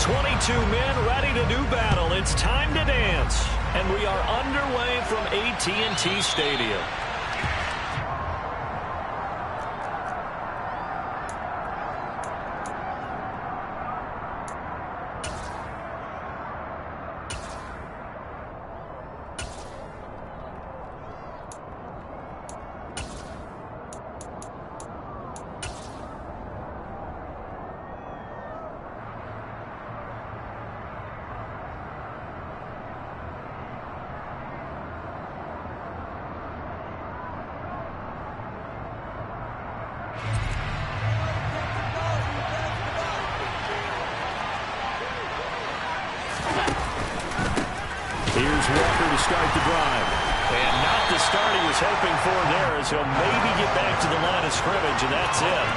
22 men ready to do battle. It's time to dance. And we are underway from AT&T Stadium. Here's Walker to start the drive. And not the start he was hoping for there, as he'll maybe get back to the line of scrimmage, and that's it.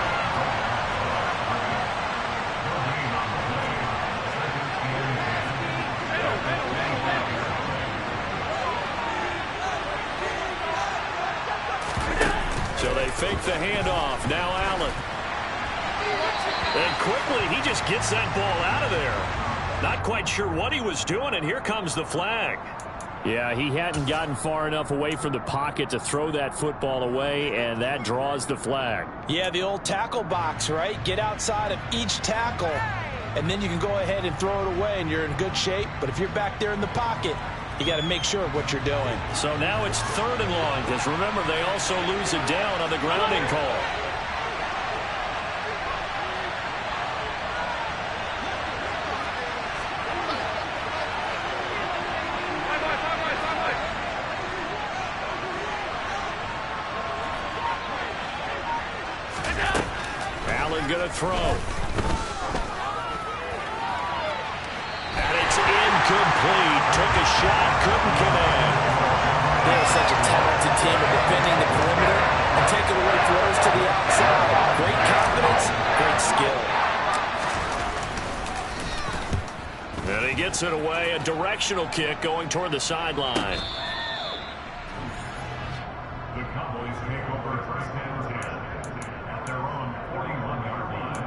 So they fake the handoff. Now Allen. And quickly, he just gets that ball out of there. Not quite sure what he was doing, and here comes the flag. Yeah, he hadn't gotten far enough away from the pocket to throw that football away, and that draws the flag. Yeah, the old tackle box, right? Get outside of each tackle, and then you can go ahead and throw it away, and you're in good shape. But if you're back there in the pocket, you got to make sure of what you're doing. So now it's 3rd and long, because remember, they also lose it down on the grounding call. Going to throw. And it's incomplete. Took a shot, couldn't connect. They're such a talented team at defending the perimeter and taking away throws to the outside. Great confidence, great skill. And he gets it away. A directional kick going toward the sideline. The Cowboys take over first and 10 at their own 41-yard line.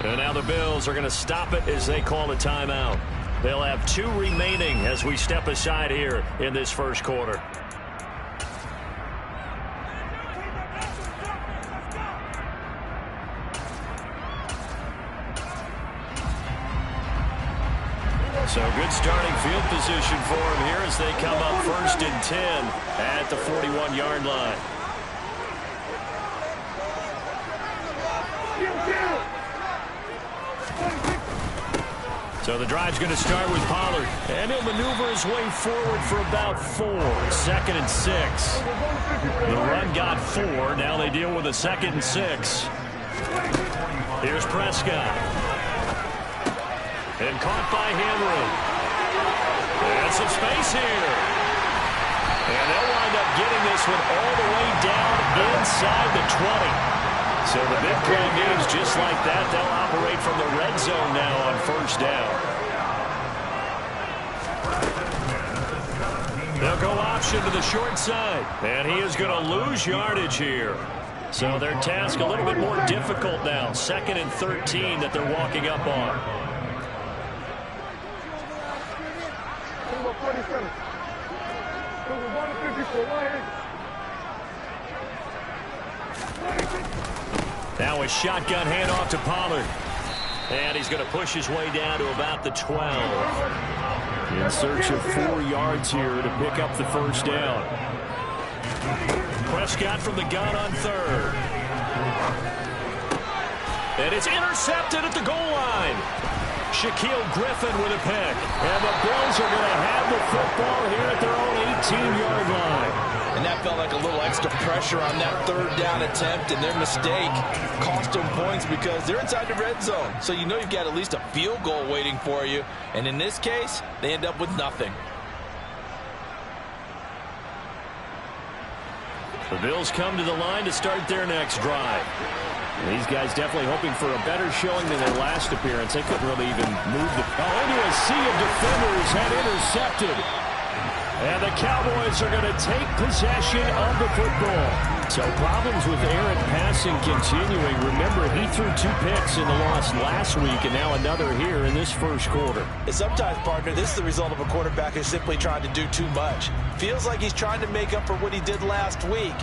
And now the Bills are going to stop it as they call a timeout. They'll have 2 remaining as we step aside here in this first quarter. So good starting field position for him here as they come up 1st and 10 at the 41-yard line. So the drive's going to start with Pollard. And he'll maneuver his way forward for about 4. 2nd and 6. The run got 4. Now they deal with a 2nd and 6. Here's Prescott. And caught by Henry. And some space here. And they'll wind up getting this one all the way down inside the 20. So the big play games just like that, they'll operate from the red zone now on 1st down. They'll go option to the short side. And he is going to lose yardage here. So their task a little bit more difficult now. 2nd and 13 that they're walking up on. Now a shotgun handoff to Pollard. And he's going to push his way down to about the 12. In search of 4 yards here to pick up the 1st down. Prescott from the gun on 3rd. And it's intercepted at the goal line. Shaquill Griffin with a pick. And the Bills are going to have the football here at their own 18-yard line. And that felt like a little extra pressure on that 3rd down attempt, and their mistake cost them points because they're inside the red zone. So you know you've got at least a field goal waiting for you. And in this case, they end up with nothing. The Bills come to the line to start their next drive. And these guys definitely hoping for a better showing than their last appearance. They couldn't really even move the ball into a sea of defenders and intercepted. And the Cowboys are going to take possession of the football. So problems with errant passing continuing. Remember, he threw 2 picks in the loss last week and now another here in this first quarter. And sometimes, partner, this is the result of a quarterback who's simply trying to do too much. Feels like he's trying to make up for what he did last week,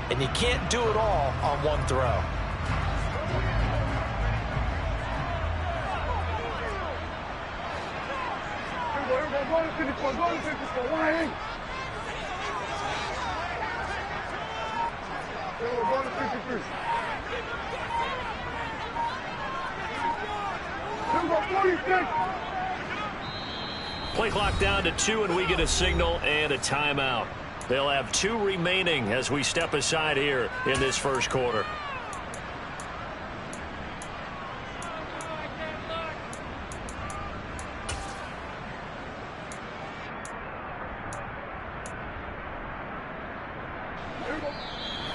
and he can't do it all on one throw. Play clock down to 2, and we get a signal and a timeout. They'll have 2 remaining as we step aside here in this first quarter.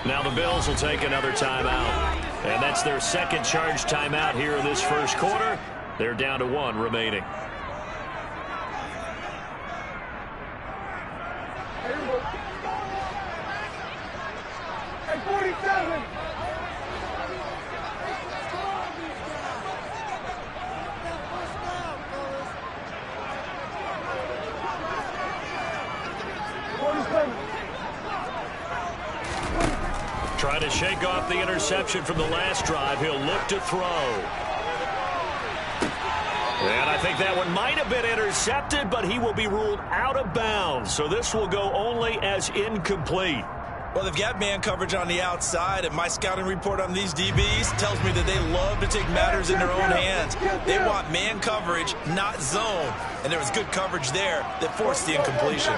Now the Bills will take another timeout. And that's their second charge timeout here in this first quarter. They're down to 1 remaining. Hey, 47. Trying to shake off the interception from the last drive. He'll look to throw. And I think that one might have been intercepted, but he will be ruled out of bounds. So this will go only as incomplete. Well, they've got man coverage on the outside, and my scouting report on these DBs tells me that they love to take matters in their own hands. They want man coverage, not zone. And there was good coverage there that forced the incompletion.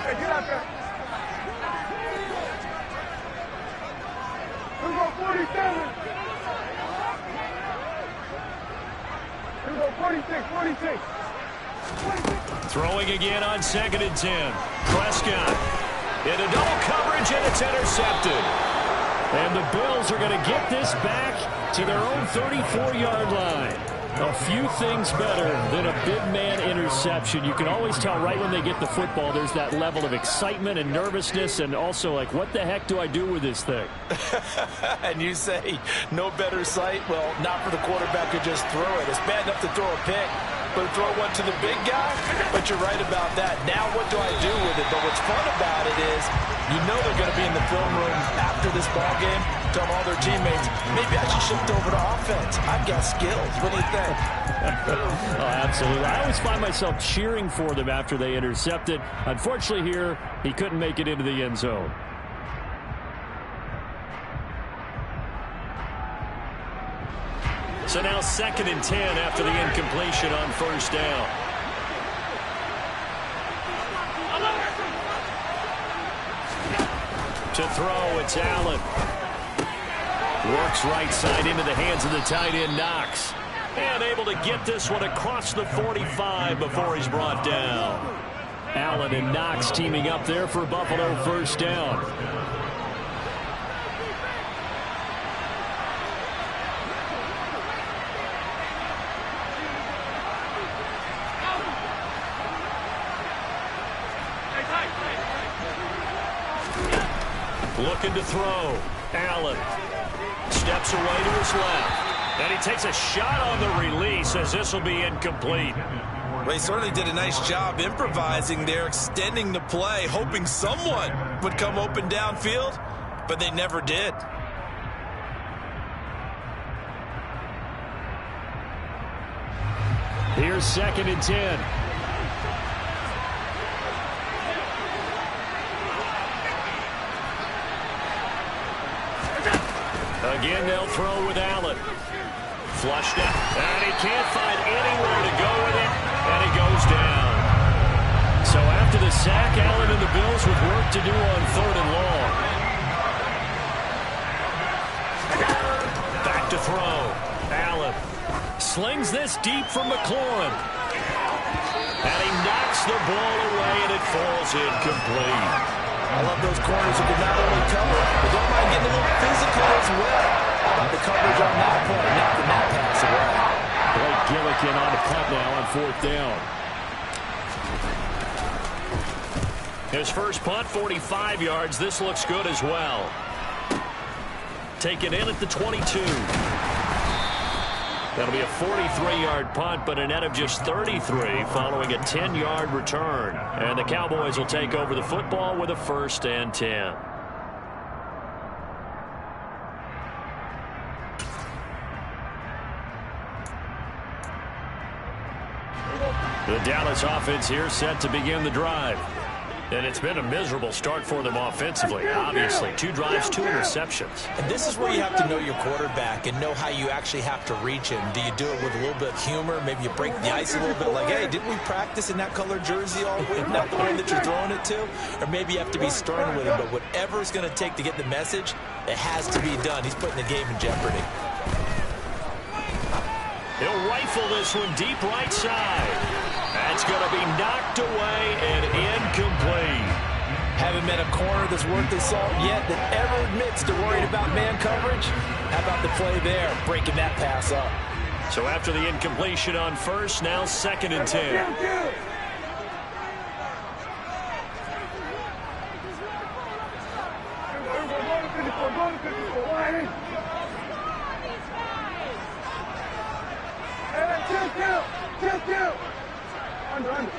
Throwing again on 2nd and 10. Prescott into double coverage, and it's intercepted. And the Bills are going to get this back to their own 34-yard line. A few things better than a big man interception. You can always tell right when they get the football, there's that level of excitement and nervousness, and also like, what the heck do I do with this thing? And you say, no better sight? Well, not for the quarterback to just throw it. It's bad enough to throw a pick, but throw one to the big guy? But you're right about that. Now what do I do with it? But what's fun about it is, you know they're going to be in the film room after this ball game, tell all their teammates, maybe I should shift over to offense. I've got skills. What do you think? Oh, absolutely. I always find myself cheering for them after they intercepted. Unfortunately here, he couldn't make it into the end zone. So now 2nd and 10 after the incompletion on first down. To throw, it's Allen. Works right side into the hands of the tight end, Knox. And able to get this one across the 45 before he's brought down. Allen and Knox teaming up there for Buffalo first down. Looking to throw. Allen steps away to his left. And he takes a shot on the release as this will be incomplete. Well, he certainly did a nice job improvising there, extending the play, hoping someone would come open downfield, but they never did. Here's 2nd and 10. Again, they'll throw with Allen. Flushed it, and he can't find anywhere to go with it, and he goes down. So after the sack, Allen and the Bills with work to do on 3rd and long. Back to throw. Allen slings this deep from McLaurin. And he knocks the ball away, and it falls incomplete. I love those corners who can not only cover, but don't mind getting a little physical as well. How about the coverage on that play, knocking that pass away. Blake Gillikin on the punt now on 4th down. His first punt, 45 yards. This looks good as well. Taken in at the 22. That'll be a 43-yard punt, but a net of just 33 following a 10-yard return. And the Cowboys will take over the football with a 1st and 10. The Dallas offense here set to begin the drive. And it's been a miserable start for them offensively, obviously. 2 drives, 2 interceptions. And this is where you have to know your quarterback and know how you actually have to reach him. Do you do it with a little bit of humor? Maybe you break the ice a little bit like, hey, didn't we practice in that color jersey all week? Not the one that you're throwing it to? Or maybe you have to be stern with him. But whatever it's going to take to get the message, it has to be done. He's putting the game in jeopardy. He'll rifle this one deep right side. That's going to be knocked away and incomplete. Haven't met a corner that's worth his salt yet that ever admits to worrying about man coverage. How about the play there, breaking that pass up? So after the incompletion on 1st, now 2nd and 10.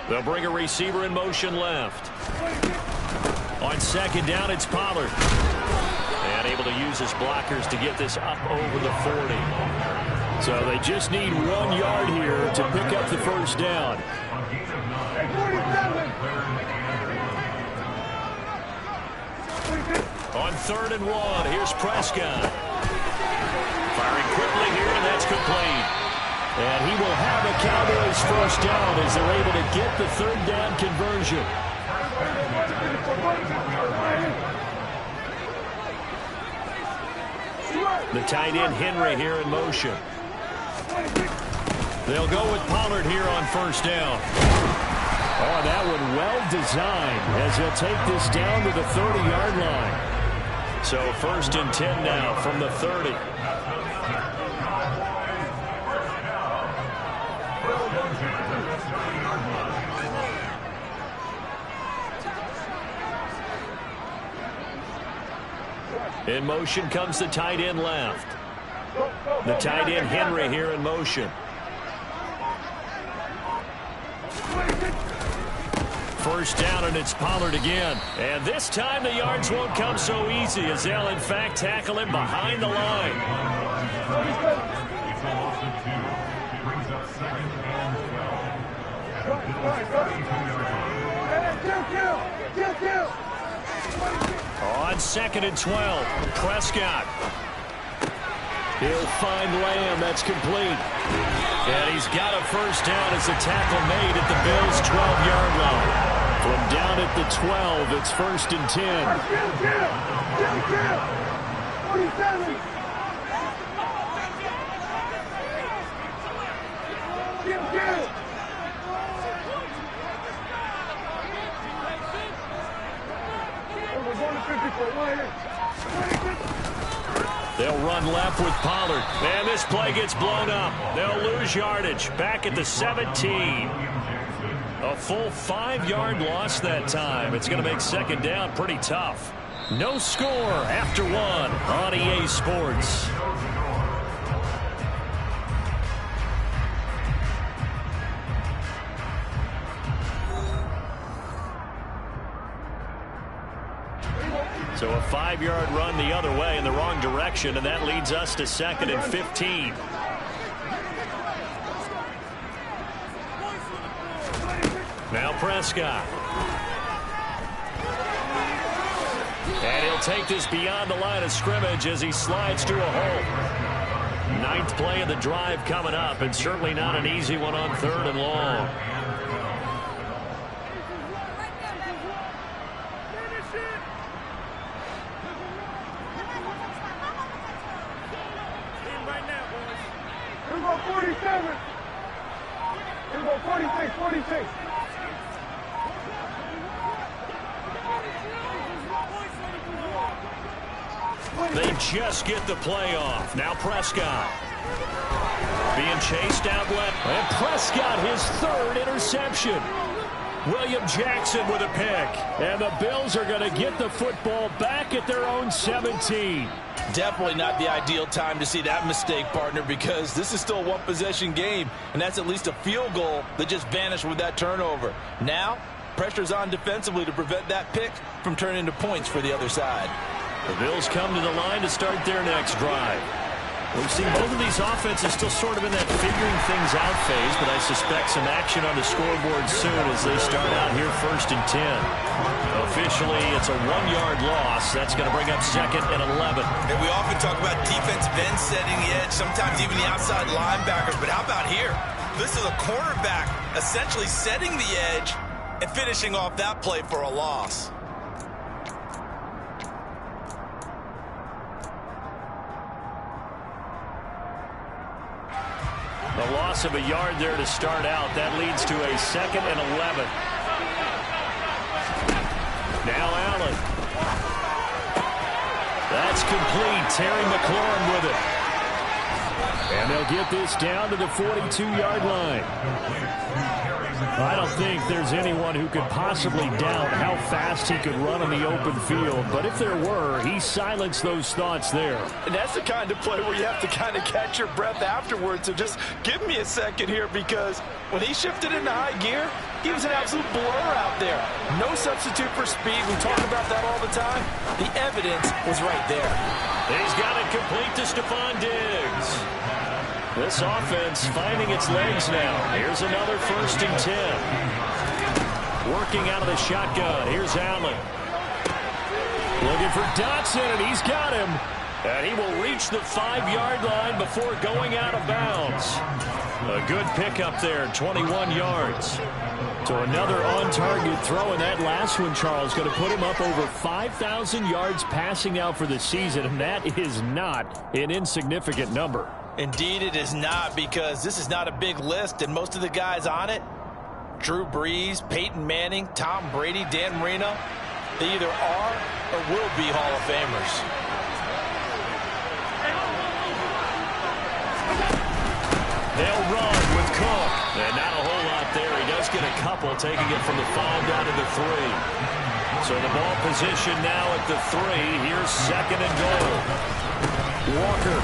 They'll bring a receiver in motion left. On 2nd down, it's Pollard. And able to use his blockers to get this up over the 40. So they just need 1 yard here to pick up the 1st down. On 3rd and 1, here's Prescott. Firing quickly here, and that's complete. And he will have a Cowboys 1st down as they're able to get the 3rd down conversion. The tight end Henry here in motion. They'll go with Pollard here on 1st down. Oh, that one well designed as he'll take this down to the 30-yard line. So 1st and 10 now from the 30. In motion comes the tight end left. The tight end Henry here in motion. 1st down, and it's Pollard again. And this time the yards won't come so easy as they'll in fact tackle him behind the line. On 2nd and 12, Prescott. He'll find Lamb. That's complete. And he's got a 1st down as the tackle made at the Bills' 12-yard line. From down at the 12, it's 1st and 10. They'll run left with Pollard. And this play gets blown up. They'll lose yardage. Back at the 17. A full 5-yard loss that time. It's going to make 2nd down pretty tough. No score after 1 on EA Sports. So a 5-yard run the other way in the wrong direction, and that leads us to 2nd and 15. Now Prescott. And he'll take this beyond the line of scrimmage as he slides to a hole. 9th play of the drive coming up, and certainly not an easy one on 3rd and long. Here we go, 47. Here we go, 46, 46. They just get the play off. Now Prescott. Being chased out left. And Prescott, his third interception. William Jackson with a pick. And the Bills are going to get the football back at their own 17. Definitely not the ideal time to see that mistake, partner, because this is still a one-possession game, and that's at least a field goal that just vanished with that turnover. Now, pressure's on defensively to prevent that pick from turning into points for the other side. The Bills come to the line to start their next drive. We've seen both of these offenses still sort of in that figuring things out phase, but I suspect some action on the scoreboard soon as they start out here 1st and 10. Officially, it's a 1-yard loss. That's going to bring up 2nd and 11. And we often talk about defensive ends setting the edge, sometimes even the outside linebackers, but how about here? This is a cornerback essentially setting the edge and finishing off that play for a loss. The loss of a yard there to start out. That leads to a 2nd and 11. Now Allen. That's complete. Terry McLaurin with it. And they'll get this down to the 42-yard line. I don't think there's anyone who could possibly doubt how fast he could run on the open field. But if there were, he silenced those thoughts there. And that's the kind of play where you have to kind of catch your breath afterwards. So just give me a second here, because when he shifted into high gear, he was an absolute blur out there. No substitute for speed. We talk about that all the time. The evidence was right there. He's got it complete to Stephon Diggs. This offense finding its legs now. Here's another 1st and 10. Working out of the shotgun. Here's Allen. Looking for Dotson, and he's got him. And he will reach the 5-yard line before going out of bounds. A good pickup there, 21 yards. So another on-target throw, and that last one, Charles, going to put him up over 5,000 yards passing out for the season, and that is not an insignificant number. Indeed it is not, because this is not a big list, and most of the guys on it, Drew Brees, Peyton Manning, Tom Brady, Dan Marino, they either are or will be Hall of Famers. They'll run with Cook. And not a whole lot there. He does get a couple, taking it from the 5 down to the 3. So the ball position now at the 3. Here's 2nd and goal. Walker.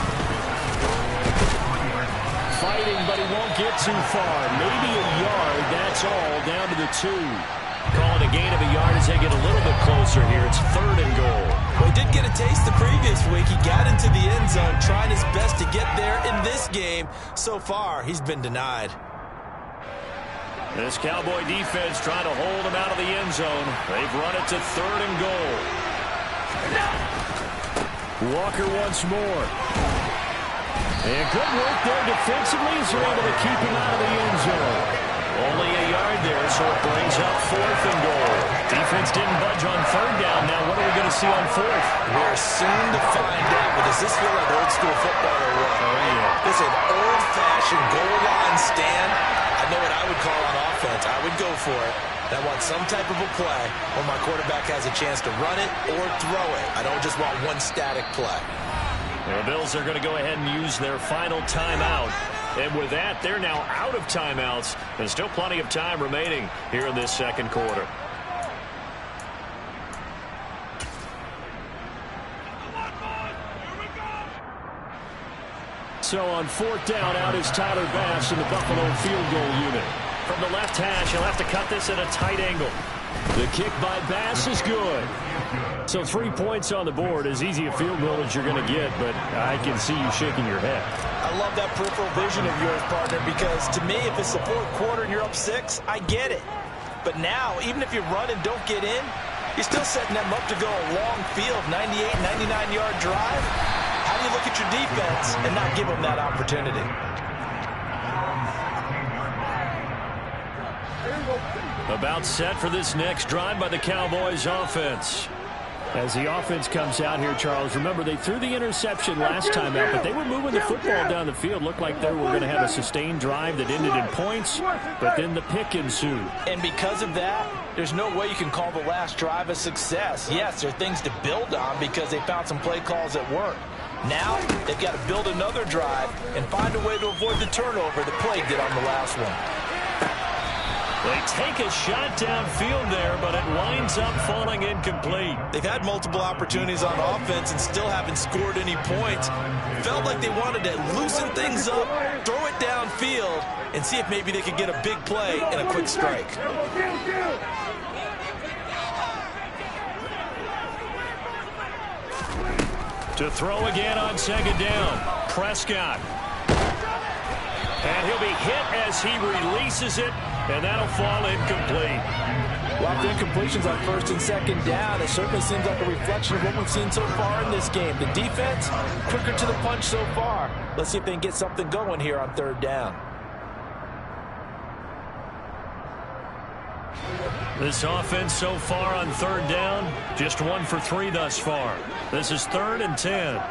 Fighting, but he won't get too far. Maybe a yard, that's all, down to the 2. Calling a gain of a yard as they get a little bit closer here. It's 3rd and goal. Well, he did get a taste the previous week. He got into the end zone, trying his best to get there in this game. So far, he's been denied. This Cowboy defense trying to hold him out of the end zone. They've run it to 3rd and goal. Walker once more. And good work there defensively as they're able to keep him out of the end zone. Only a yard there, so it brings up 4th and goal. Defense didn't budge on 3rd down. Now what are we going to see on 4th? We're soon to find out. But does this feel like old school football or what? Oh, yeah. This is an old-fashioned goal line stand. I know what I would call on offense. I would go for it. I want some type of a play where my quarterback has a chance to run it or throw it. I don't just want one static play. The Bills are going to go ahead and use their final timeout. And with that, they're now out of timeouts. And still plenty of time remaining here in this 2nd quarter. So on 4th down, out is Tyler Bass in the Buffalo field goal unit. From the left hash, he'll have to cut this at a tight angle. The kick by Bass is good. So 3 points on the board, as easy a field goal as you're going to get, but I can see you shaking your head. I love that peripheral vision of yours, partner, because to me, if it's the 4th quarter and you're up 6, I get it. But now, even if you run and don't get in, you're still setting them up to go a long field, 98, 99-yard drive. How do you look at your defense and not give them that opportunity? About set for this next drive by the Cowboys offense. As the offense comes out here, Charles, remember they threw the interception last time out, but they were moving the football down the field. Looked like they were going to have a sustained drive that ended in points, but then the pick ensued. And because of that, there's no way you can call the last drive a success. Yes, there are things to build on because they found some play calls that work. Now, they've got to build another drive and find a way to avoid the turnover the play did on the last one. They take a shot downfield there, but it winds up falling incomplete. They've had multiple opportunities on offense and still haven't scored any points. Felt like they wanted to loosen things up, throw it downfield, and see if maybe they could get a big play and a quick strike. To throw again on second down, Prescott. And he'll be hit as he releases it, and that'll fall incomplete. Well, the incompletions on first and second down, it certainly seems like a reflection of what we've seen so far in this game. The defense, quicker to the punch so far. Let's see if they can get something going here on third down. This offense so far on third down, just 1 for 3 thus far. This is 3rd and 10.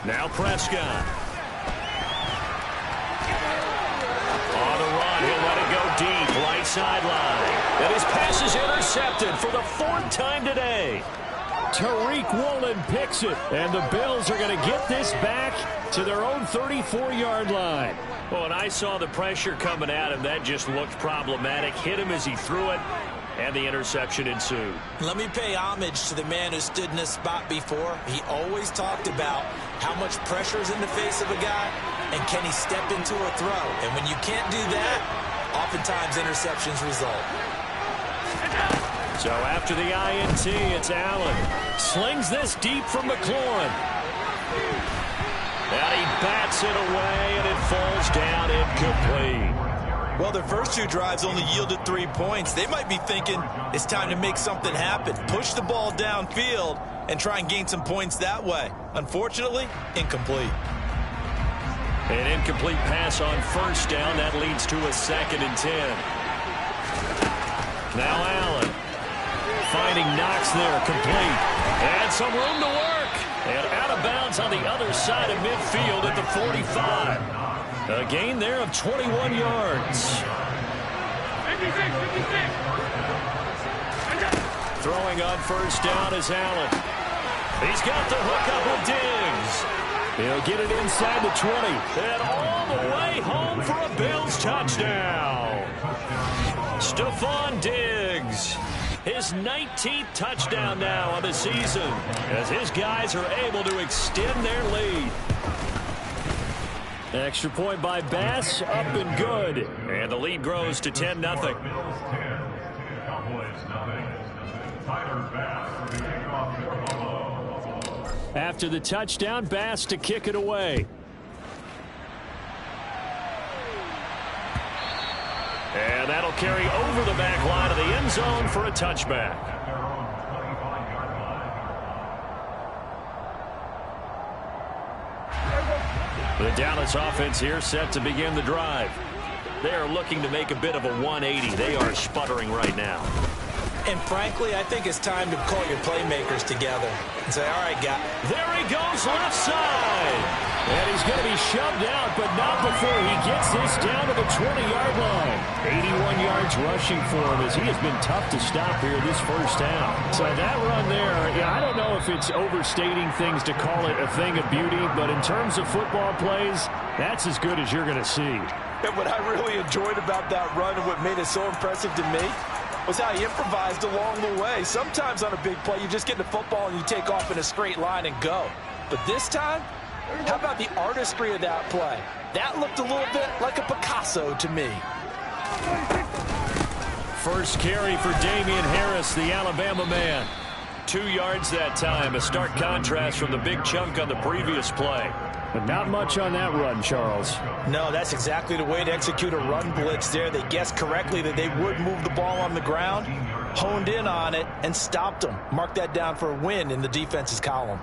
Now Prescott. On the run, he'll let it go deep, right sideline. And his pass is intercepted for the 4th time today. Tariq Woolen picks it, and the Bills are going to get this back to their own 34-yard line. Well, and I saw the pressure coming at him. That just looked problematic. Hit him as he threw it, and the interception ensued. Let me pay homage to the man who stood in this spot before. He always talked about how much pressure is in the face of a guy, and can he step into a throw. And when you can't do that, oftentimes interceptions result. So after the INT, it's Allen. Slings this deep from McLaurin. And he bats it away, and it falls down incomplete. Well, their first 2 drives only yielded 3 points. They might be thinking it's time to make something happen. Push the ball downfield and try and gain some points that way. Unfortunately, incomplete. An incomplete pass on first down. That leads to a 2nd and 10. Now Allen. Finding Knox there, complete. And some room to work. And out of bounds on the other side of midfield at the 45. A gain there of 21 yards. 56. Throwing on first down is Allen. He's got the hookup with Diggs. He'll get it inside the 20. And all the way home for a Bills touchdown. Stephon Diggs. His 19th touchdown now on the season as his guys are able to extend their lead. Extra point by Bass, up and good. And the lead grows to 10-0. Bills 10, Cowboys nothing. Tyler Bass for the kickoff for Buffalo. After the touchdown, Bass to kick it away. And that'll carry over the back line of the end zone for a touchback. Their own 25-yard line. The Dallas offense here set to begin the drive. They are looking to make a bit of a 180. They are sputtering right now. And frankly, I think it's time to call your playmakers together and say, all right, guy. There he goes left side. And he's going to be shoved out, but not before he gets this down to the 20-yard line. 81 yards rushing for him as he has been tough to stop here this first half. So that run there, I don't know if it's overstating things to call it a thing of beauty, but in terms of football plays, that's as good as you're going to see. And what I really enjoyed about that run and what made it so impressive to me was how he improvised along the way. Sometimes on a big play, you just get the football and you take off in a straight line and go. But this time, how about the artistry of that play? That looked a little bit like a Picasso to me. First carry for Damian Harris, the Alabama man. 2 yards that time, a stark contrast from the big chunk on the previous play. But not much on that run, Charles. No, that's exactly the way to execute a run blitz there. They guessed correctly that they would move the ball on the ground, honed in on it and stopped them. Mark that down for a win in the defense's column.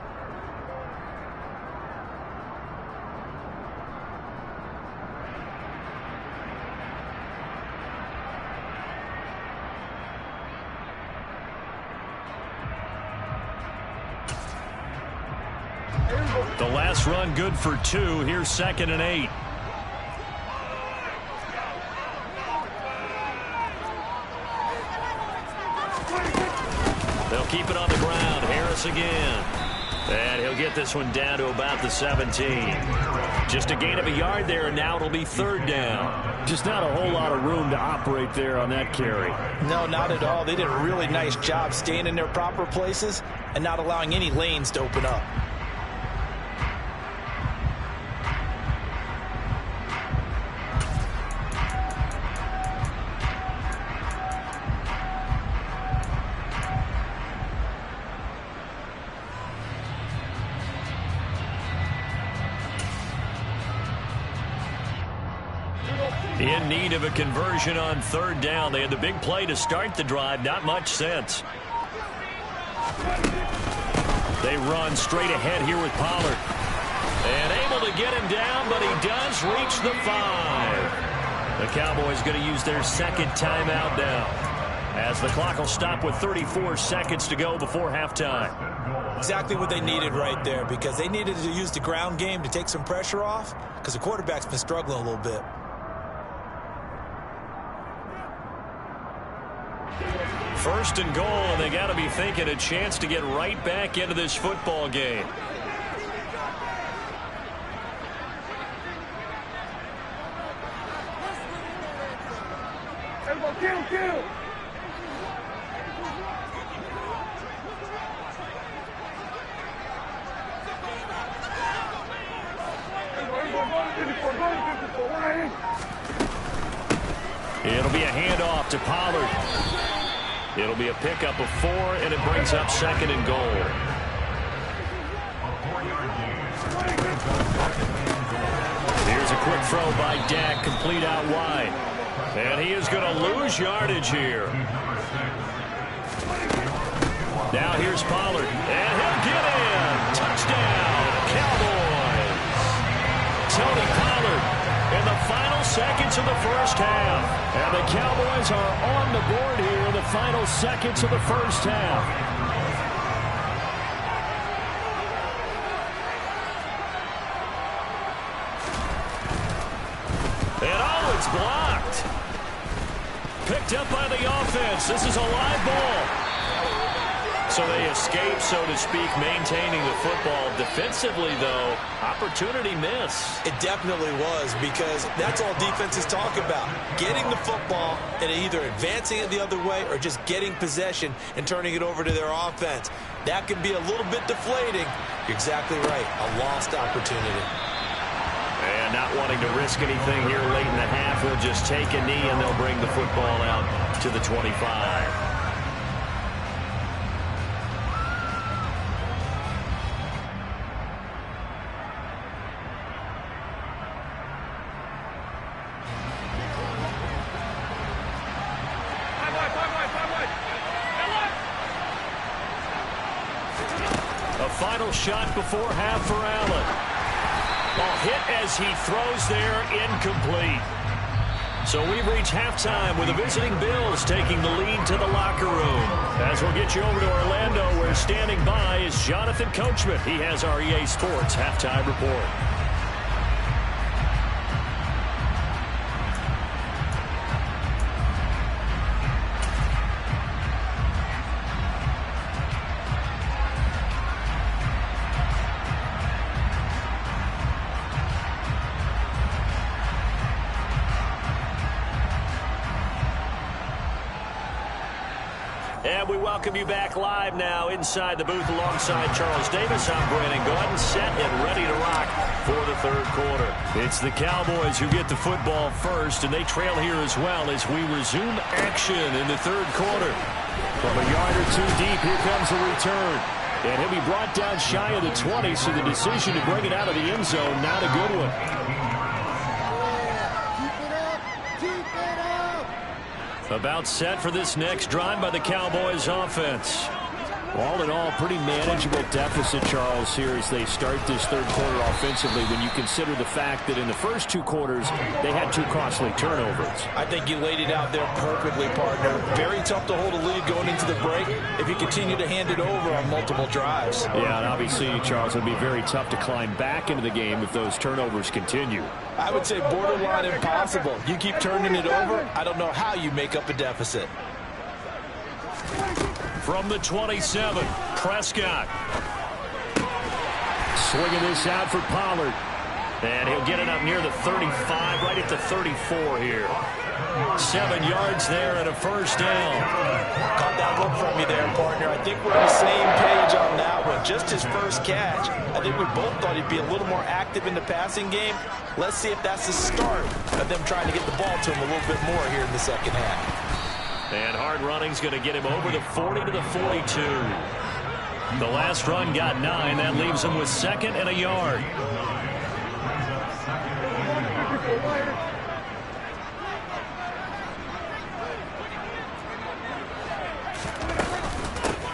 The last run good for 2. Here's 2nd and 8. They'll keep it on the ground. Harris again. And he'll get this one down to about the 17. Just a gain of a yard there, and now it'll be 3rd down. Just not a whole lot of room to operate there on that carry. No, not at all. They did a really nice job staying in their proper places and not allowing any lanes to open up. In need of a conversion on 3rd down. They had the big play to start the drive. Not much sense. They run straight ahead here with Pollard. And able to get him down, but he does reach the 5. The Cowboys going to use their 2nd timeout now, as the clock will stop with 34 seconds to go before halftime. Exactly what they needed right there, because they needed to use the ground game to take some pressure off, because the quarterback's been struggling a little bit. 1st and goal, and they got to be thinking a chance to get right back into this football game. Kill! It'll be a handoff to Pollard. It'll be a pickup of 4, and it brings up 2nd and goal. Here's a quick throw by Dak, complete out wide. And he is going to lose yardage here. Now here's Pollard, and he'll get in. Touchdown, Cowboys. Tony Pollard in the final seconds of the 1st half. And the Cowboys are on the board here in the final seconds of the 1st half. And oh, it's blocked. Picked up by the offense. This is a live ball. So they escape, so to speak, maintaining the football. Defensively, though, opportunity miss. It definitely was, because that's all defenses talk about. Getting the football and either advancing it the other way or just getting possession and turning it over to their offense. That can be a little bit deflating. You're exactly right. A lost opportunity. And not wanting to risk anything here late in the half, they'll just take a knee and they'll bring the football out to the 25. Final shot before half for Allen. Ball hit as he throws there, incomplete. So we've reached halftime with the visiting Bills taking the lead to the locker room. As we'll get you over to Orlando, where standing by is Jonathan Coachman. He has our EA Sports halftime report. And we welcome you back live now inside the booth alongside Charles Davis. I'm Brandon Gordon, set and ready to rock for the 3rd quarter. It's the Cowboys who get the football first, and they trail here as well as we resume action in the 3rd quarter. From a yard or 2 deep, here comes the return. And he'll be brought down shy of the 20, so the decision to bring it out of the end zone, not a good one. About set for this next drive by the Cowboys offense. All in all, pretty manageable deficit, Charles, here as they start this third quarter offensively when you consider the fact that in the first two quarters, they had two costly turnovers. I think you laid it out there perfectly, partner. Very tough to hold a lead going into the break if you continue to hand it over on multiple drives. Yeah, and obviously, Charles, it would be very tough to climb back into the game if those turnovers continue. I would say borderline impossible. You keep turning it over, I don't know how you make up a deficit. From the 27, Prescott. Swinging this out for Pollard. And he'll get it up near the 35, right at the 34 here. 7 yards there and a first down. Caught that look from you there, partner. I think we're on the same page on that one. Just his first catch. I think we both thought he'd be a little more active in the passing game. Let's see if that's the start of them trying to get the ball to him a little bit more here in the second half. And hard running's going to get him over the 40 to the 42. The last run got 9. That leaves him with 2nd and a yard.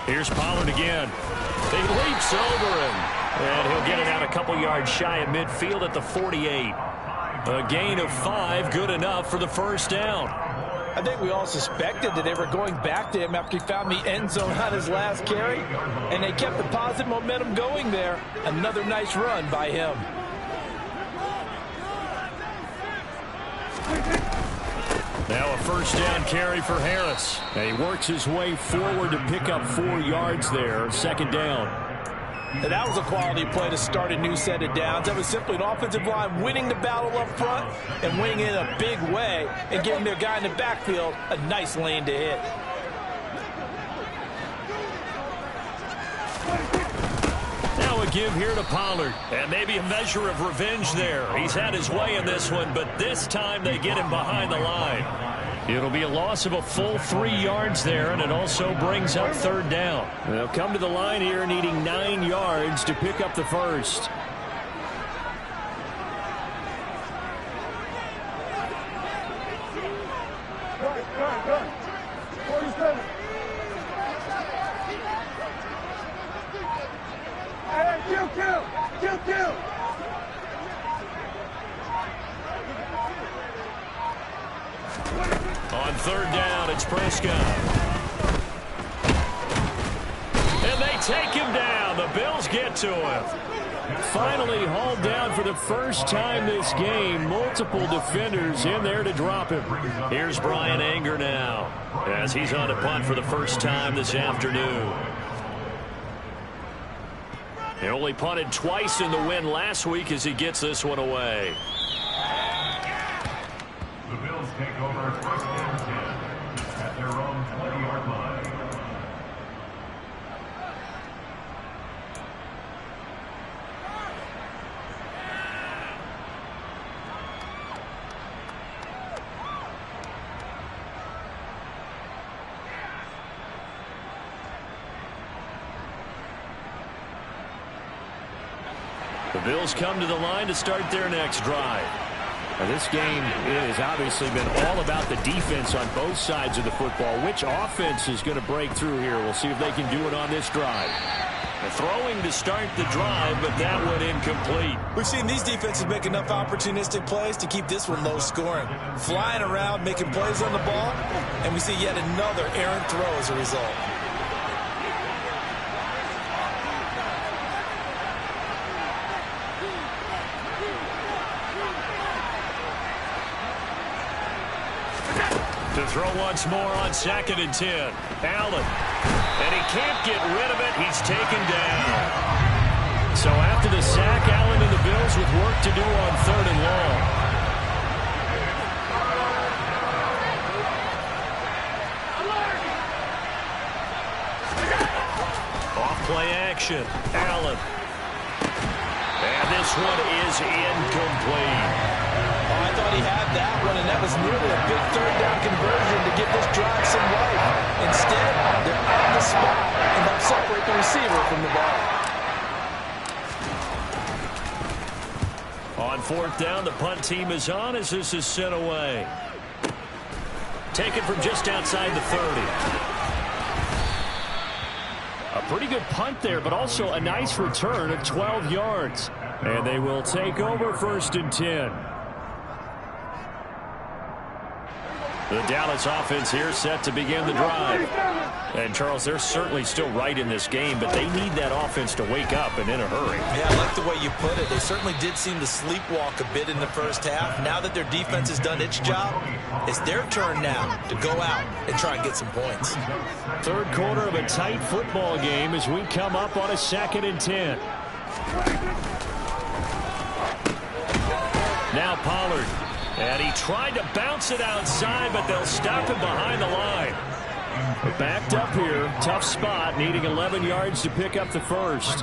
Here's Pollard again. He leaps over him. And he'll get it out a couple yards shy of midfield at the 48. A gain of 5, good enough for the first down. I think we all suspected that they were going back to him after he found the end zone on his last carry, and they kept the positive momentum going there. Another nice run by him. Now a first down carry for Harris. And he works his way forward to pick up 4 yards there. 2nd down. And that was a quality play to start a new set of downs. That was simply an offensive line winning the battle up front and winning it in a big way and giving their guy in the backfield a nice lane to hit. Now a give here to Pollard. And maybe a measure of revenge there. He's had his way in this one, but this time they get him behind the line. It'll be a loss of a full 3 yards there, and it also brings up 3rd down. They'll come to the line here needing 9 yards to pick up the first. Kill! On 3rd down, it's Prescott. And they take him down. The Bills get to him. Finally hauled down for the first time this game. Multiple defenders in there to drop him. Here's Brian Anger now as he's on a punt for the first time this afternoon. He only punted twice in the win last week as he gets this one away. The Bills take over 1st and 10 at their own 20-yard line. The Bills come to the line to start their next drive. Now, this game has obviously been all about the defense on both sides of the football. Which offense is going to break through here? We'll see if they can do it on this drive. Throwing to start the drive, but that one incomplete. We've seen these defenses make enough opportunistic plays to keep this one low scoring. Flying around, making plays on the ball, and we see yet another errant throw as a result. To throw once more on 2nd and 10. Allen. And he can't get rid of it. He's taken down. So after the sack, Allen and the Bills with work to do on 3rd and long. Off play action. Allen. And this one is incomplete. Oh, I thought he had that one, and that was nearly a big 3rd down conversion to give this drive some life. Instead, they're on the spot and help separate the receiver from the ball. On 4th down, the punt team is on as this is sent away. Taken from just outside the 30. A pretty good punt there, but also a nice return of 12 yards. And they will take over 1st and 10. The Dallas offense here set to begin the drive. And, Charles, they're certainly still right in this game, but they need that offense to wake up and in a hurry. Yeah, I like the way you put it. They certainly did seem to sleepwalk a bit in the first half. Now that their defense has done its job, it's their turn now to go out and try and get some points. 3rd quarter of a tight football game as we come up on a 2nd and 10. Now Pollard. And he tried to bounce it outside, but they'll stop him behind the line. But backed up here. Tough spot, needing 11 yards to pick up the first.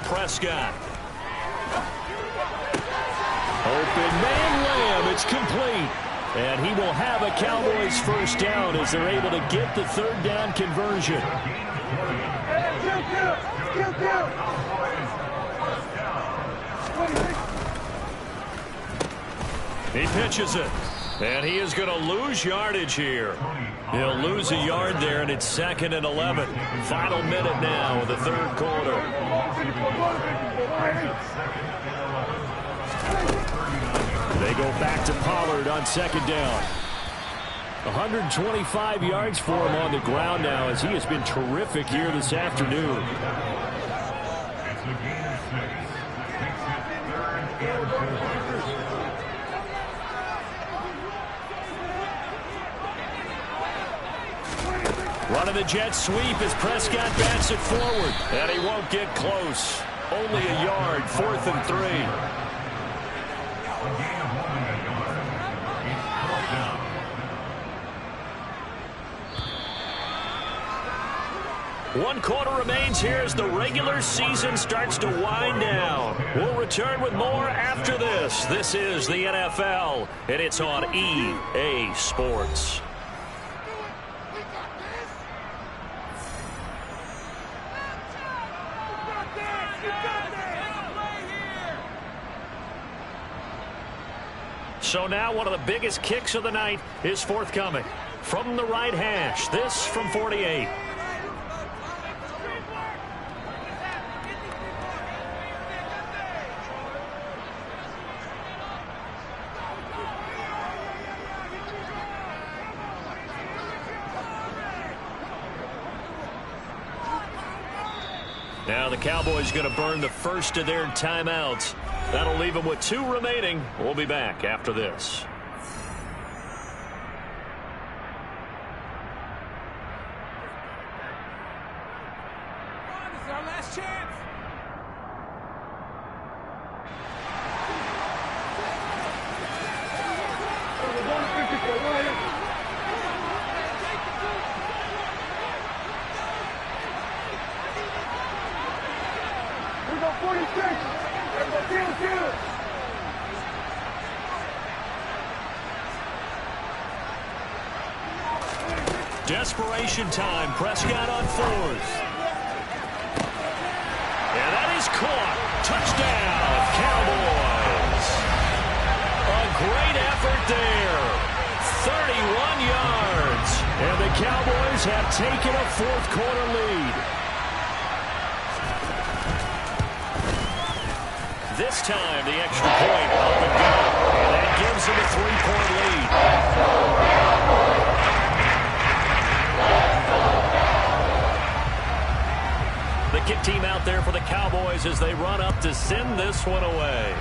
Prescott. Open man Lamb, it's complete. And he will have a Cowboys first down as they're able to get the 3rd down conversion. He pitches it. And he is going to lose yardage here. He'll lose a yard there, and it's 2nd and 11. Final minute now of the 3rd quarter. They go back to Pollard on 2nd down. 125 yards for him on the ground now as he has been terrific here this afternoon. It's a gain of 6. Takes it 3rd and 4. Running the jet sweep as Prescott bats it forward. And he won't get close. Only a yard, 4th and 3. One quarter remains here as the regular season starts to wind down. We'll return with more after this. This is the NFL, and it's on EA Sports. So now one of the biggest kicks of the night is forthcoming. From the right hash, this from 48. Now the Cowboys going to burn the first of their timeouts. That'll leave them with 2 remaining. We'll be back after this. This is our last chance. Desperation time. Prescott on 4th. And that is caught. Touchdown, Cowboys. A great effort there. 31 yards. And the Cowboys have taken a 4th quarter lead. This time, the extra point up and go. And that gives them a 3-point lead. The kick team out there for the Cowboys as they run up to send this one away.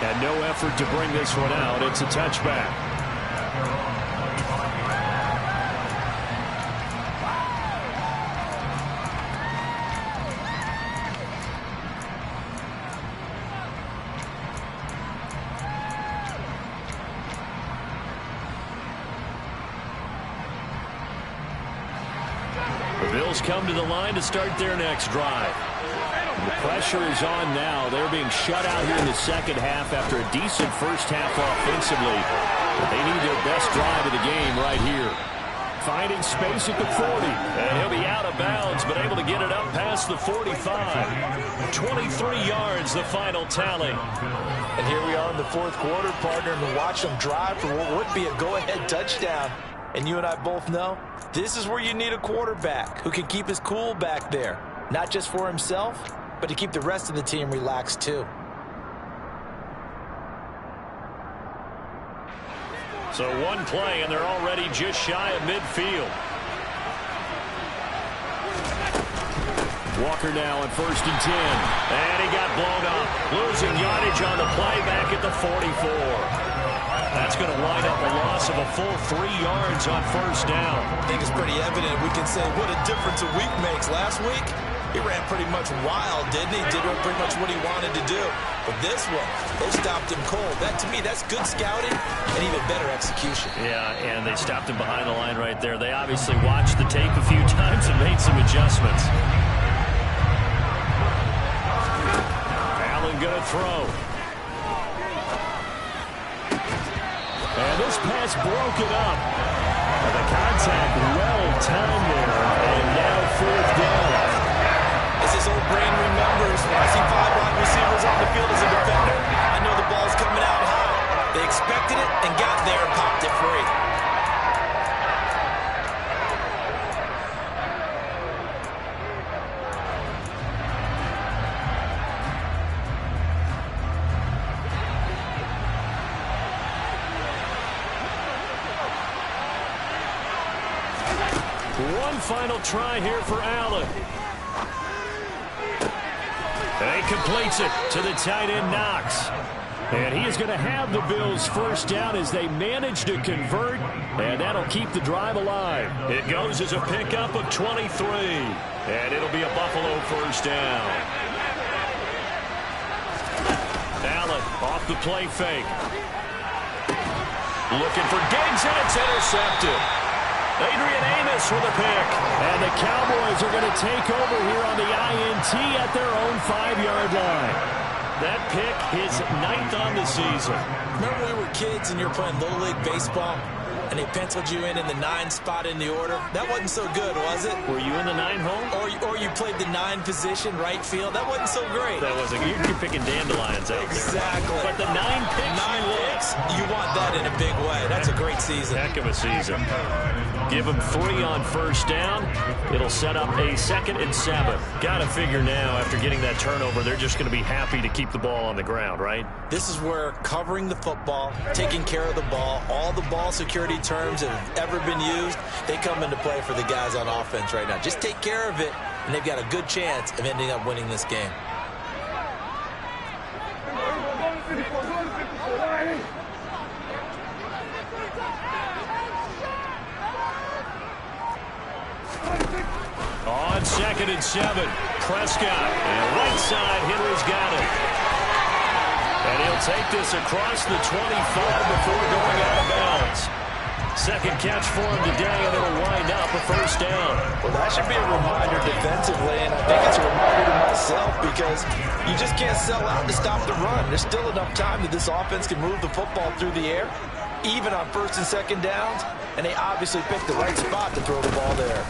And no effort to bring this one out. It's a touchback. Bills come to the line to start their next drive. The pressure is on now. They're being shut out here in the second half after a decent first half offensively. But they need their best drive of the game right here. Finding space at the 40. And he'll be out of bounds, but able to get it up past the 45. 23 yards, the final tally. And here we are in the fourth quarter, partner, and watch them drive for what would be a go-ahead touchdown. And you and I both know this is where you need a quarterback who can keep his cool back there. Not just for himself, but to keep the rest of the team relaxed too. So one play, and they're already just shy of midfield. Walker now on 1st and 10. And he got blown up. Losing yardage on the play back at the 44. That's going to wind up a loss of a full 3 yards on 1st down. I think it's pretty evident. We can say what a difference a week makes. Last week, he ran pretty much wild, didn't he? Did pretty much what he wanted to do. But this one, they stopped him cold. That, to me, that's good scouting and even better execution. Yeah, and they stopped him behind the line right there. They obviously watched the tape a few times and made some adjustments. Allen going to throw. And this pass broken up. And the contact well timed there. And now 4th down. As his old brain remembers, when I see 5 wide receivers on the field as a defender, I know the ball's coming out high. They expected it and got there and popped it free. One final try here for Allen. And he completes it to the tight end, Knox. And he is going to have the Bills' 1st down as they manage to convert, and that'll keep the drive alive. It goes as a pickup of 23, and it'll be a Buffalo 1st down. Allen off the play fake. Looking for Diggs, and it's intercepted. Adrian Amos with a pick. And the Cowboys are going to take over here on the INT at their own 5-yard line. That pick is 9th on the season. Remember when we were kids and you were playing Little League Baseball and they penciled you in the 9 spot in the order? That wasn't so good, was it? Were you in the 9 hole? Or you played the 9 position, right field? That wasn't so great. That wasn't. You're picking dandelions out exactly. there. But the 9 picks. 9 picks. You want that in a big way. That's a great season. Heck of a season. Give them 3 on 1st down. It'll set up a 2nd and 7. Got to figure now, after getting that turnover, they're just going to be happy to keep the ball on the ground, right? This is where covering the football, taking care of the ball, all the ball security terms that have ever been used, they come into play for the guys on offense right now. Just take care of it, and they've got a good chance of ending up winning this game. On 2nd and 7, Prescott. And right side, Henry's got it. And he'll take this across the 25 before going out of bounds. 2nd catch for him today, and it'll wind up a 1st down. Well, that should be a reminder defensively, and I think it's a reminder to myself because you just can't sell out to stop the run. There's still enough time that this offense can move the football through the air, even on 1st and 2nd downs, and they obviously picked the right spot to throw the ball there.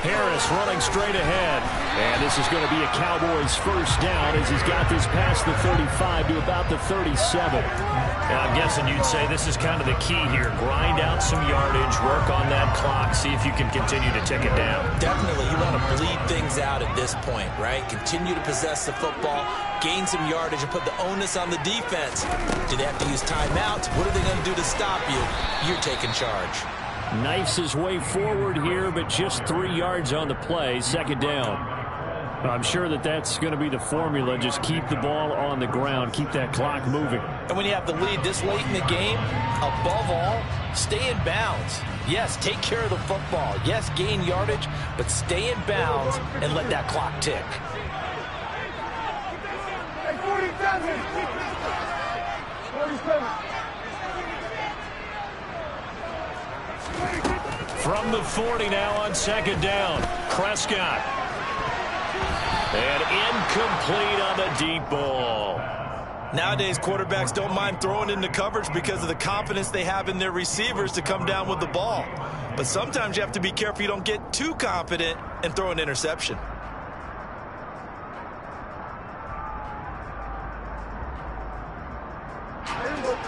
Harris running straight ahead. And this is going to be a Cowboys 1st down as he's got this past the 35 to about the 37. And I'm guessing you'd say this is kind of the key here. Grind out some yardage, work on that clock, see if you can continue to tick it down. Definitely. You want to bleed things out at this point, right? Continue to possess the football, gain some yardage, and put the onus on the defense. Do they have to use timeouts? What are they going to do to stop you? You're taking charge. Knifes his way forward here, but just 3 yards on the play, 2nd down. I'm sure that that's going to be the formula. Just keep the ball on the ground, keep that clock moving. And when you have the lead this late in the game, above all, stay in bounds. Yes, take care of the football. Yes, gain yardage, but stay in bounds and let that clock tick. From the 40 now on 2nd down, Prescott. And incomplete on the deep ball. Nowadays, quarterbacks don't mind throwing into coverage because of the confidence they have in their receivers to come down with the ball. But sometimes you have to be careful you don't get too confident and throw an interception.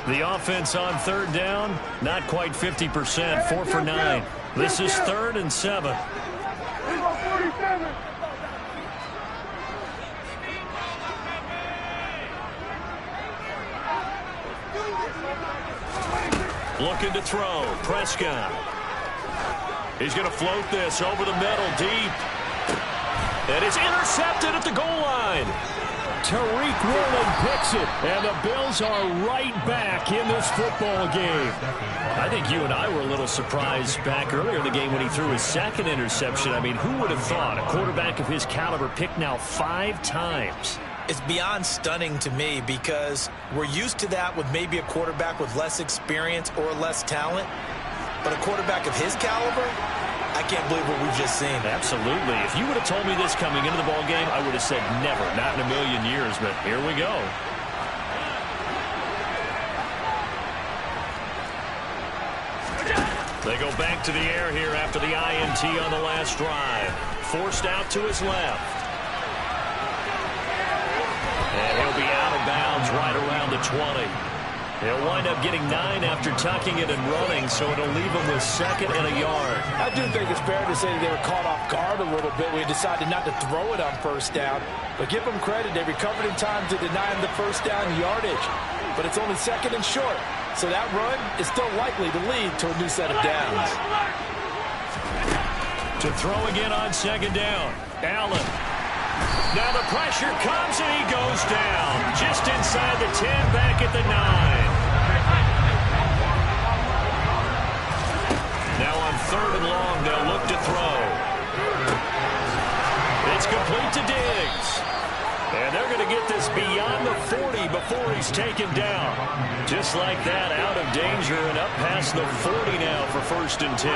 The offense on third down, not quite 50%, 4 for 9. This is 3rd and 7. Looking to throw. Prescott. He's going to float this over the middle, deep. And it's intercepted at the goal line. Tariq Woolen picks it, and the Bills are right back in this football game. I think you and I were a little surprised back earlier in the game when he threw his 2nd interception. I mean, who would have thought a quarterback of his caliber picked now 5 times? It's beyond stunning to me because we're used to that with maybe a quarterback with less experience or less talent. But a quarterback of his caliber, I can't believe what we've just seen. Absolutely. If you would have told me this coming into the ball game, I would have said never, not in a million years. But here we go. They go back to the air here after the INT on the last drive. Forced out to his left. And he'll be out of bounds right around the 20. He'll wind up getting 9 after tucking it and running, so it'll leave him with 2nd and a yard. I do think it's fair to say they were caught off guard a little bit. We decided not to throw it on first down. But give them credit. They recovered in time to deny him the first down yardage. But it's only 2nd and short. So that run is still likely to lead to a new set of downs. To throw again on 2nd down. Allen. Now the pressure comes and he goes down. Just inside the 10, back at the 9. Now on 3rd and long, they'll look to throw. It's complete to Diggs. And they're going to get this beyond the 40 before he's taken down. Just like that, out of danger and up past the 40 now for 1st and 10.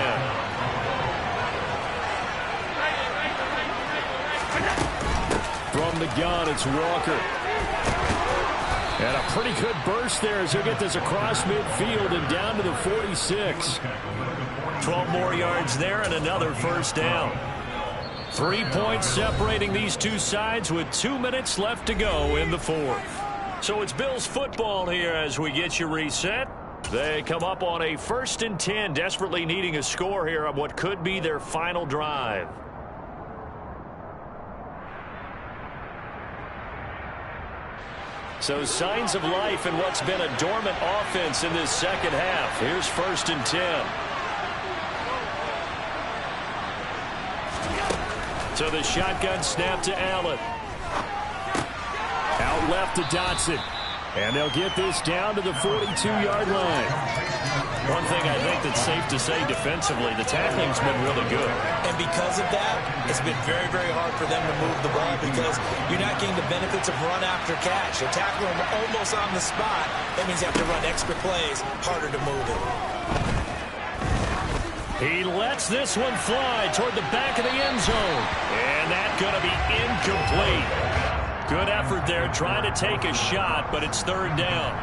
From the gun, it's Walker. And a pretty good burst there as he'll get this across midfield and down to the 46. 12 more yards there and another 1st down. 3 points separating these two sides with 2 minutes left to go in the 4th. So it's Bills football here as we get you reset. They come up on a 1st and 10, desperately needing a score here on what could be their final drive. So signs of life in what's been a dormant offense in this 2nd half. Here's 1st and 10. So the shotgun snap to Allen. Out left to Dotson. And they'll get this down to the 42-yard line. One thing I think that's safe to say defensively, the tackling's been really good. And because of that, it's been very, very hard for them to move the ball because you're not getting the benefits of run after catch. You're tackling them almost on the spot. That means you have to run extra plays, harder to move it. He lets this one fly toward the back of the end zone. And that's going to be incomplete. Good effort there, trying to take a shot, but it's 3rd down.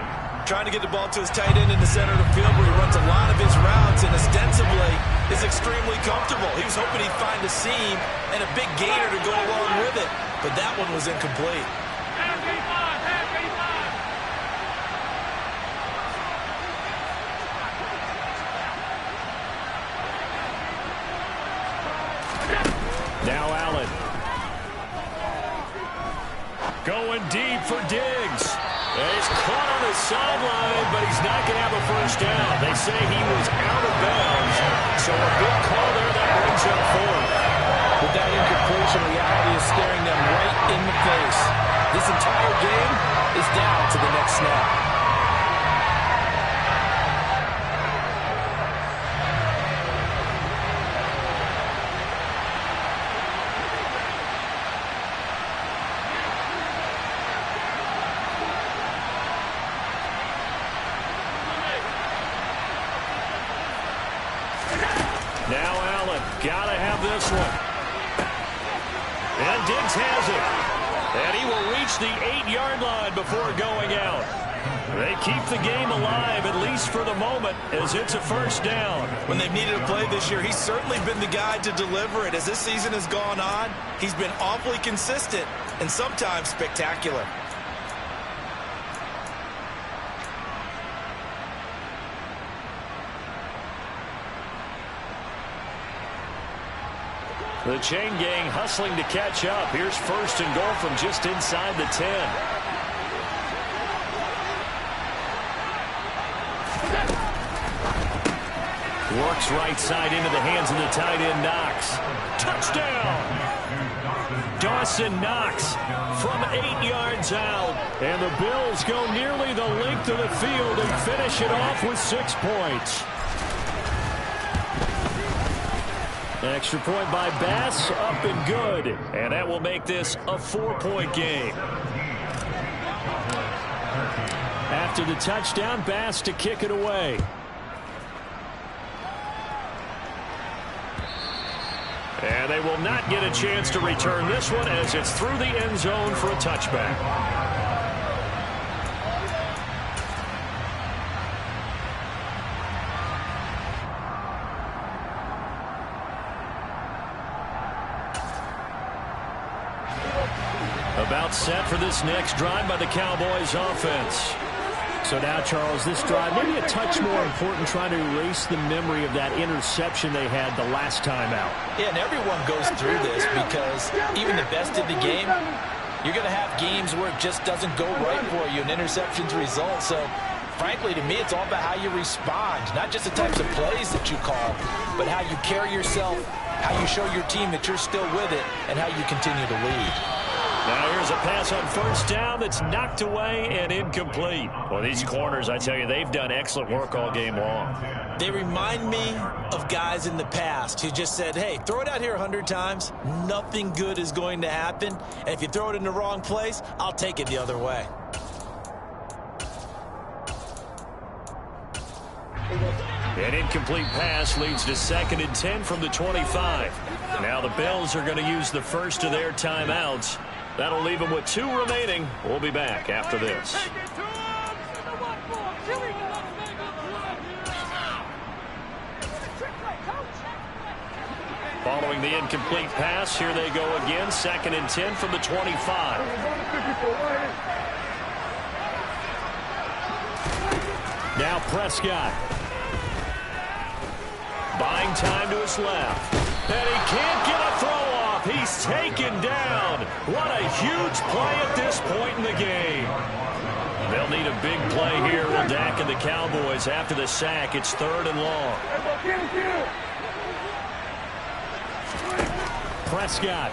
Trying to get the ball to his tight end in the center of the field where he runs a lot of his routes and ostensibly is extremely comfortable. He was hoping he'd find a seam and a big gainer to go along with it, but that one was incomplete. Now Allen. Going deep for Diggs. He's caught on the sideline, but he's not going to have a 1st down. They say he was out of bounds, so a big call there that brings up 4th. With that incompletion, reality is staring them right in the face. This entire game is down to the next snap. Now Allen, gotta have this one. And Diggs has it. And he will reach the 8-yard line before going out. They keep the game alive, at least for the moment, as it's a first down. When they've needed a play this year, he's certainly been the guy to deliver it. As this season has gone on, he's been awfully consistent and sometimes spectacular. The chain gang hustling to catch up. Here's first and goal from just inside the 10. Works right side into the hands of the tight end, Knox. Touchdown! Dawson Knox from 8 yards out. And the Bills go nearly the length of the field and finish it off with 6 points. Extra point by Bass, up and good. And that will make this a 4-point game. After the touchdown, Bass to kick it away. And they will not get a chance to return this one as it's through the end zone for a touchback. About set for this next drive by the Cowboys offense. So now, Charles, this drive maybe a touch more important, trying to erase the memory of that interception they had the last time out. Yeah, and everyone goes through this because even the best in the game, you're going to have games where it just doesn't go right for you, and interceptions result. So, frankly, to me, it's all about how you respond, not just the types of plays that you call, but how you carry yourself, how you show your team that you're still with it, and how you continue to lead. Now here's a pass on first down that's knocked away and incomplete. Well, these corners, I tell you, they've done excellent work all game long. They remind me of guys in the past who just said, hey, throw it out here 100 times. Nothing good is going to happen. And if you throw it in the wrong place, I'll take it the other way. An incomplete pass leads to 2nd and 10 from the 25. Now the Bills are going to use the first of their timeouts. That'll leave them with 2 remaining. We'll be back after this. Following the incomplete pass, here they go again. 2nd and 10 from the 25. Now Prescott. Buying time to his left. And he can't get a throw off. He's taken down. What a huge play at this point in the game. They'll need a big play here. Will Dak and the Cowboys after the sack. It's 3rd and long. Prescott.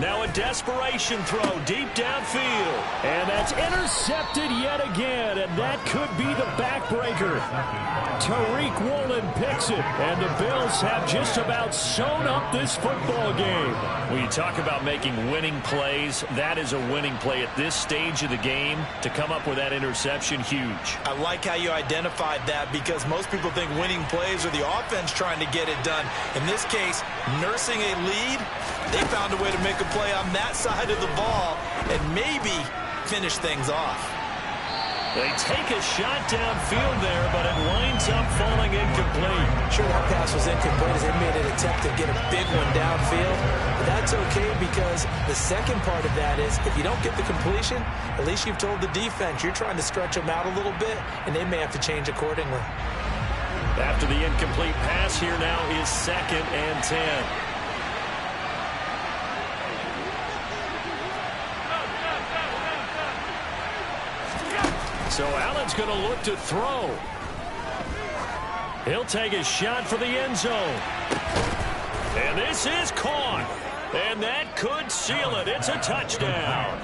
Now a desperation throw deep downfield. And that's intercepted yet again. And that could be the backbreaker. Tariq Woolen picks it. And the Bills have just about sewn up this football game. When you talk about making winning plays, that is a winning play at this stage of the game. To come up with that interception, huge. I like how you identified that because most people think winning plays are the offense trying to get it done. In this case, nursing a lead, they found a way to make a play on that side of the ball and maybe finish things off. They take a shot downfield there, but it winds up falling incomplete. Sure, that pass was incomplete as they made an attempt to get a big one downfield. But that's okay because the second part of that is if you don't get the completion, at least you've told the defense you're trying to stretch them out a little bit, and they may have to change accordingly. After the incomplete pass, here now is 2nd and 10. So Allen's going to look to throw. He'll take a shot for the end zone. And this is caught. And that could seal it. It's a touchdown.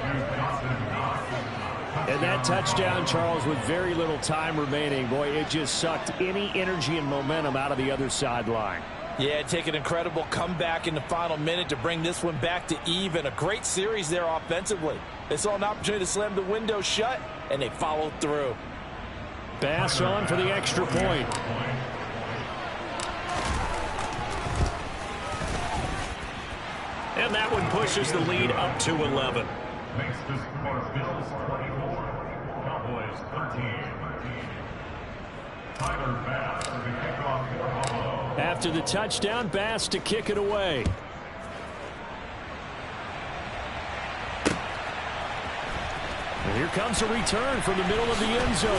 And that touchdown, Charles, with very little time remaining, boy, it just sucked any energy and momentum out of the other sideline. Yeah, take an incredible comeback in the final minute to bring this one back to even. A great series there offensively. They saw an opportunity to slam the window shut, and they followed through. Bass on for the extra point. And that one pushes the lead up to 11. Makes the score Bills 24, Cowboys 13. Tyler Bass for the kickoff for Buffalo. After the touchdown, Bass to kick it away. And here comes a return from the middle of the end zone.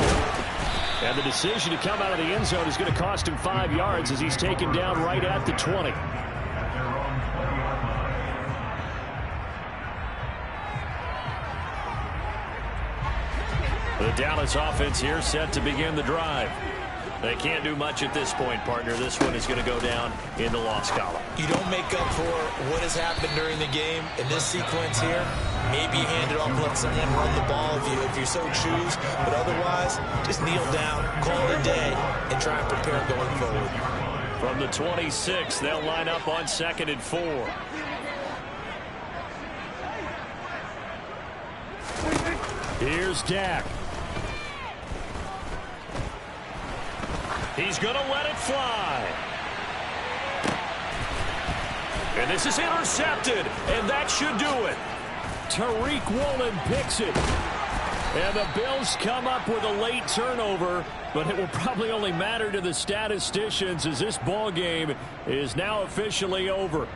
And the decision to come out of the end zone is going to cost him 5 yards as he's taken down right at the 20. At their own 20-yard line. The Dallas offense here set to begin the drive. They can't do much at this point, partner. This one is going to go down in the loss column. You don't make up for what has happened during the game in this sequence here. Maybe you hand it off, let someone run the ball if you so choose. But otherwise, just kneel down, call it a day, and try and prepare going forward. From the 26, they'll line up on 2nd and 4. Here's Dak. He's going to let it fly. And this is intercepted, and that should do it. Tariq Woolen picks it. And the Bills come up with a late turnover, but it will probably only matter to the statisticians as this ball game is now officially over.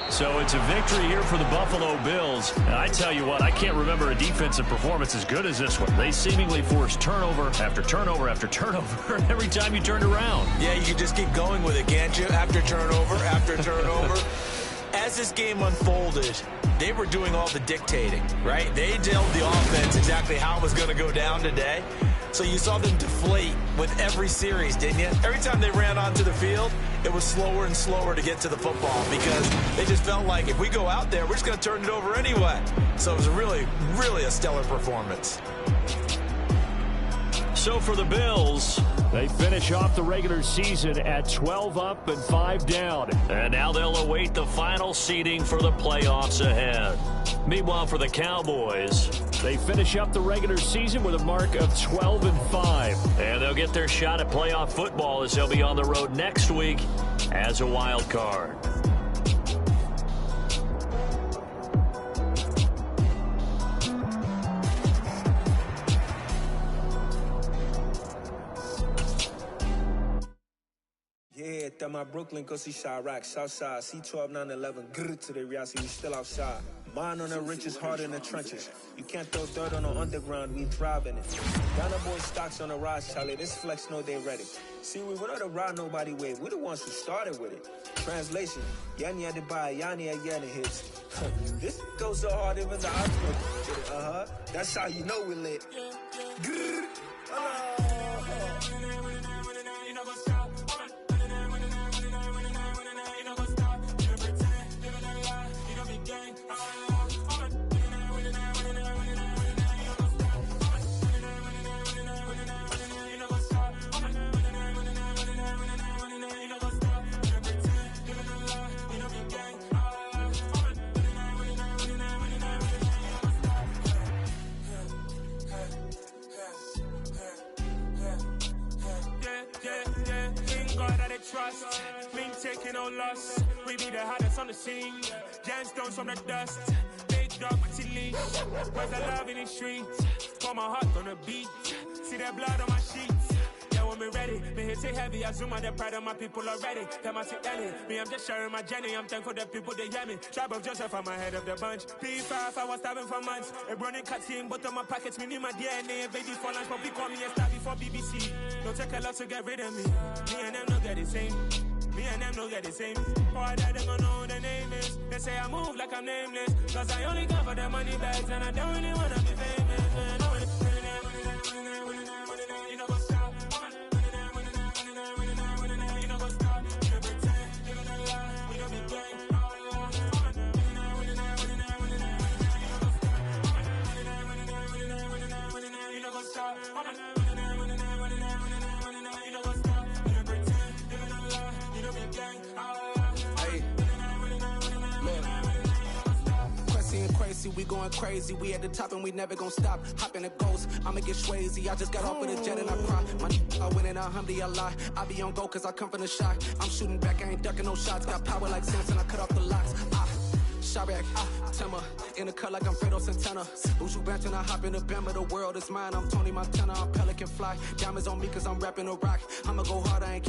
So it's a victory here for the Buffalo Bills. And I tell you what, I can't remember a defensive performance as good as this one. They seemingly forced turnover after turnover after turnover every time you turned around. Yeah, you can just keep going with it, can't you? After turnover, after turnover. As this game unfolded, they were doing all the dictating, right? They told the offense exactly how it was going to go down today. So you saw them deflate with every series, didn't you? Every time they ran onto the field, it was slower and slower to get to the football because they just felt like if we go out there, we're just going to turn it over anyway. So it was really, really a stellar performance. So for the Bills, they finish off the regular season at 12 up and 5 down. And now they'll await the final seeding for the playoffs ahead. Meanwhile, for the Cowboys, they finish up the regular season with a mark of 12 and 5. And they'll get their shot at playoff football as they'll be on the road next week as a wild card. Yeah, that my Brooklyn, go see Chirac, Southside, C12, 911, grrr to the reality, we still outside. Mine on the riches, hard in the trenches. You can't throw dirt on the underground, we driving it. Ghana boy stocks on the rise, Charlie, this flex know they ready. See, we went on the ride nobody wave, we the ones who started with it. Translation, Yanni had to buy, Yanni had Yanni hits. This goes so hard, even the hospital. That's how you know we lit. Grrr. Trust, been taking no loss. We be the hottest on the scene. Gemstones from the dust. Big dog with your leash. Where's the love in the streets? Pour my heart on the beat. See that blood on my sheets. Yeah, when we ready, me hit it heavy. I zoom on the pride of my people already. Them I see Ellie. Me, I'm just sharing my journey. I'm thankful the people they hear me. Tribe of Joseph, I'm ahead of the bunch. P5, I was starving for months. A running cut team, but on my pockets, me need my DNA. Baby for lunch, but we call me a star before BBC. Don't take a lot to get rid of me. Me and them don't get the same. Me and them don't get the same. Boy, that them don't know who the name is. They say I move like I'm nameless. Cause I only come for the money bags and I don't really wanna be famous. You know what's up? You know what's up? You pretend, you don't lie, we don't be gang. You know what's up? We going crazy, we at the top and we never gonna stop. Hop in a ghost, I'ma get swayzy. I just got off with a jet and I cry. I win and alhamdulillah. I be on go cause I come from the shot. I'm shooting back, I ain't ducking no shots. Got power like Samson, I cut off the locks. Chirac, Timber, in the cut like I'm Fredo Santana. Buju Banton, I hop in the Bama, the world is mine. I'm Tony Montana, I'm Pelican Fly. Diamonds on me cause I'm rapping a rock. I'ma go hard, I ain't